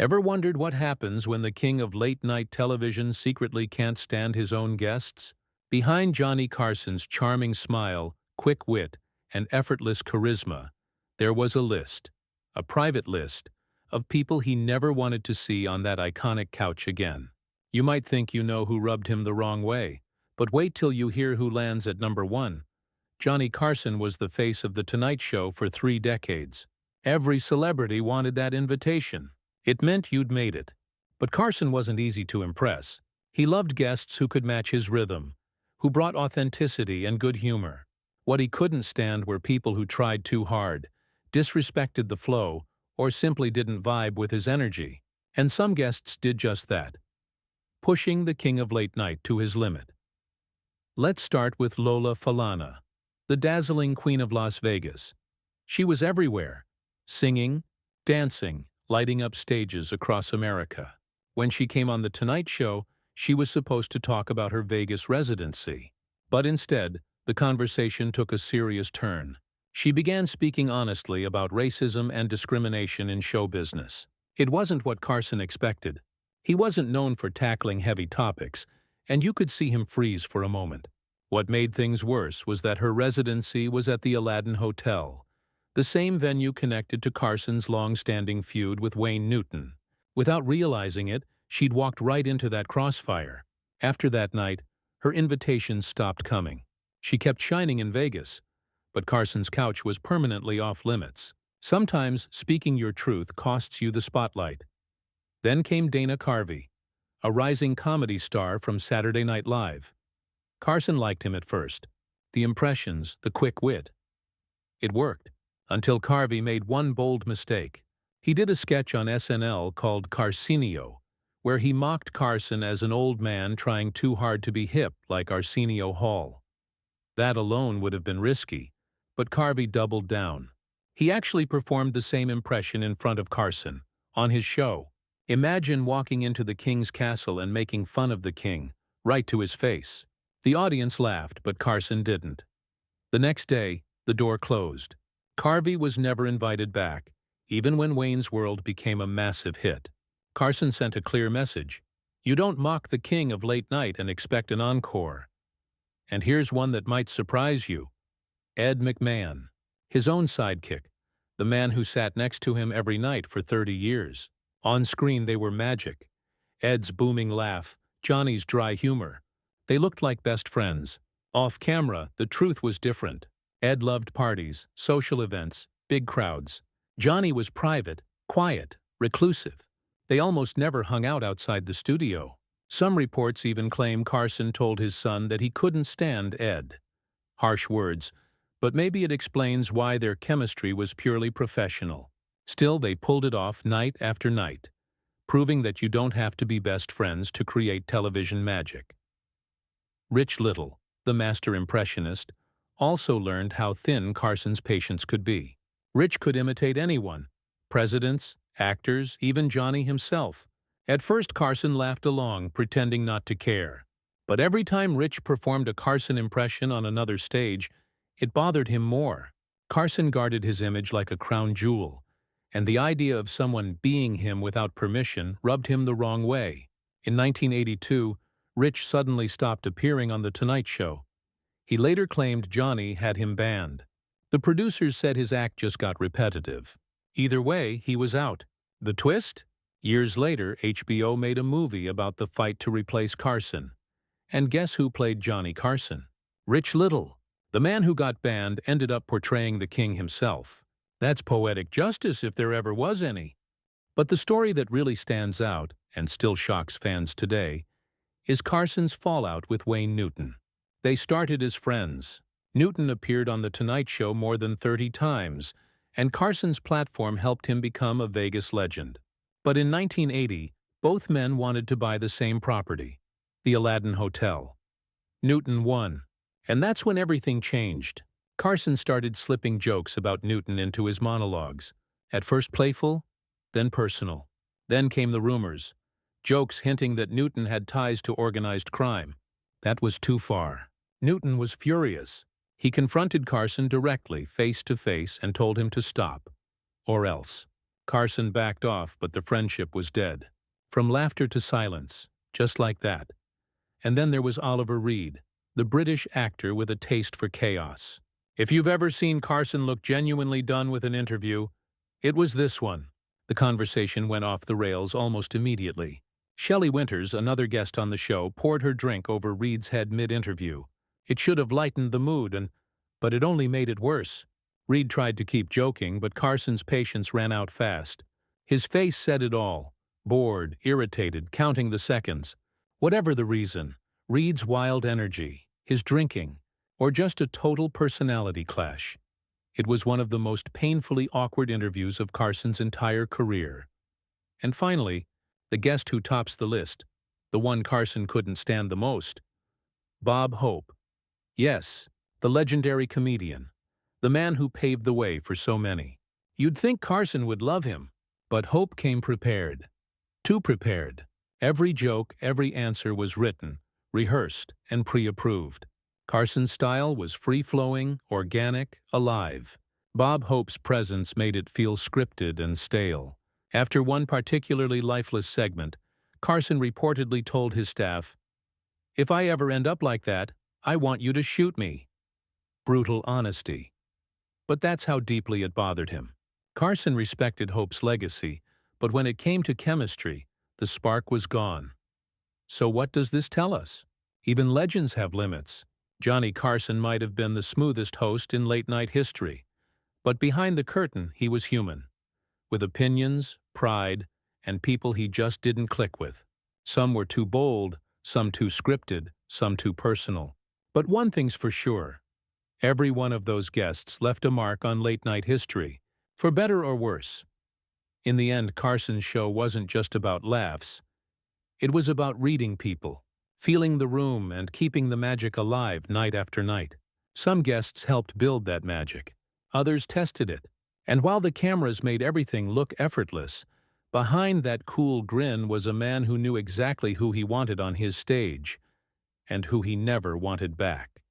Ever wondered what happens when the king of late-night television secretly can't stand his own guests? Behind Johnny Carson's charming smile, quick wit, and effortless charisma, there was a list, a private list, of people he never wanted to see on that iconic couch again. You might think you know who rubbed him the wrong way, but wait till you hear who lands at number 1. Johnny Carson was the face of The Tonight Show for 3 decades. Every celebrity wanted that invitation. It meant you'd made it. But Carson wasn't easy to impress. He loved guests who could match his rhythm, who brought authenticity and good humor. What he couldn't stand were people who tried too hard, disrespected the flow, or simply didn't vibe with his energy. And some guests did just that, pushing the king of late night to his limit. Let's start with Lola Falana, the dazzling queen of Las Vegas. She was everywhere, singing, dancing, lighting up stages across America. When she came on The Tonight Show, she was supposed to talk about her Vegas residency. But instead, the conversation took a serious turn. She began speaking honestly about racism and discrimination in show business. It wasn't what Carson expected. He wasn't known for tackling heavy topics, and you could see him freeze for a moment. What made things worse was that her residency was at the Aladdin Hotel, the same venue connected to Carson's long-standing feud with Wayne Newton. Without realizing it, she'd walked right into that crossfire. After that night, her invitations stopped coming. She kept shining in Vegas, but Carson's couch was permanently off-limits. Sometimes speaking your truth costs you the spotlight. Then came Dana Carvey, a rising comedy star from Saturday Night Live. Carson liked him at first. The impressions, the quick wit. It worked, until Carvey made one bold mistake. He did a sketch on SNL called Carcinio, where he mocked Carson as an old man trying too hard to be hip like Arsenio Hall. That alone would have been risky, but Carvey doubled down. He actually performed the same impression in front of Carson, on his show. Imagine walking into the king's castle and making fun of the king, right to his face. The audience laughed, but Carson didn't. The next day, the door closed. Carvey was never invited back, even when Wayne's World became a massive hit. Carson sent a clear message. You don't mock the king of late night and expect an encore. And here's one that might surprise you. Ed McMahon, his own sidekick, the man who sat next to him every night for 30 years. On screen they were magic. Ed's booming laugh, Johnny's dry humor. They looked like best friends. Off camera, the truth was different. Ed loved parties, social events, big crowds. Johnny was private, quiet, reclusive. They almost never hung out outside the studio. Some reports even claim Carson told his son that he couldn't stand Ed. Harsh words, but maybe it explains why their chemistry was purely professional. Still, they pulled it off night after night, proving that you don't have to be best friends to create television magic. Rich Little, the master impressionist, also learned how thin Carson's patience could be. Rich could imitate anyone, presidents, actors, even Johnny himself. At first Carson laughed along, pretending not to care. But every time Rich performed a Carson impression on another stage, it bothered him more. Carson guarded his image like a crown jewel, and the idea of someone being him without permission rubbed him the wrong way. In 1982, Rich suddenly stopped appearing on The Tonight Show. He later claimed Johnny had him banned. The producers said his act just got repetitive. Either way, he was out. The twist? Years later, HBO made a movie about the fight to replace Carson. And guess who played Johnny Carson? Rich Little. The man who got banned ended up portraying the king himself. That's poetic justice if there ever was any. But the story that really stands out, and still shocks fans today, is Carson's fallout with Wayne Newton. They started as friends. Newton appeared on The Tonight Show more than 30 times, and Carson's platform helped him become a Vegas legend. But in 1980, both men wanted to buy the same property, the Aladdin Hotel. Newton won, and that's when everything changed. Carson started slipping jokes about Newton into his monologues, at first playful, then personal. Then came the rumors, jokes hinting that Newton had ties to organized crime. That was too far. Newton was furious. He confronted Carson directly, face to face, and told him to stop. Or else. Carson backed off, but the friendship was dead. From laughter to silence, just like that. And then there was Oliver Reed, the British actor with a taste for chaos. If you've ever seen Carson look genuinely done with an interview, it was this one. The conversation went off the rails almost immediately. Shelley Winters, another guest on the show, poured her drink over Reed's head mid-interview. It should have lightened the mood, but it only made it worse. Reed tried to keep joking, but Carson's patience ran out fast. His face said it all. Bored, irritated, counting the seconds. Whatever the reason, Reed's wild energy, his drinking, or just a total personality clash. It was one of the most painfully awkward interviews of Carson's entire career. And finally, the guest who tops the list, the one Carson couldn't stand the most. Bob Hope. Yes, the legendary comedian, the man who paved the way for so many. You'd think Carson would love him, but Hope came prepared. Too prepared. Every joke, every answer was written, rehearsed, and pre-approved. Carson's style was free-flowing, organic, alive. Bob Hope's presence made it feel scripted and stale. After one particularly lifeless segment, Carson reportedly told his staff, "If I ever end up like that, I want you to shoot me." Brutal honesty. But that's how deeply it bothered him. Carson respected Hope's legacy, but when it came to chemistry, the spark was gone. So what does this tell us? Even legends have limits. Johnny Carson might have been the smoothest host in late-night history, but behind the curtain he was human, with opinions, pride, and people he just didn't click with. Some were too bold, some too scripted, some too personal. But one thing's for sure. Every one of those guests left a mark on late-night history, for better or worse. In the end, Carson's show wasn't just about laughs. It was about reading people, feeling the room, and keeping the magic alive night after night. Some guests helped build that magic. Others tested it. And while the cameras made everything look effortless, behind that cool grin was a man who knew exactly who he wanted on his stage and who he never wanted back.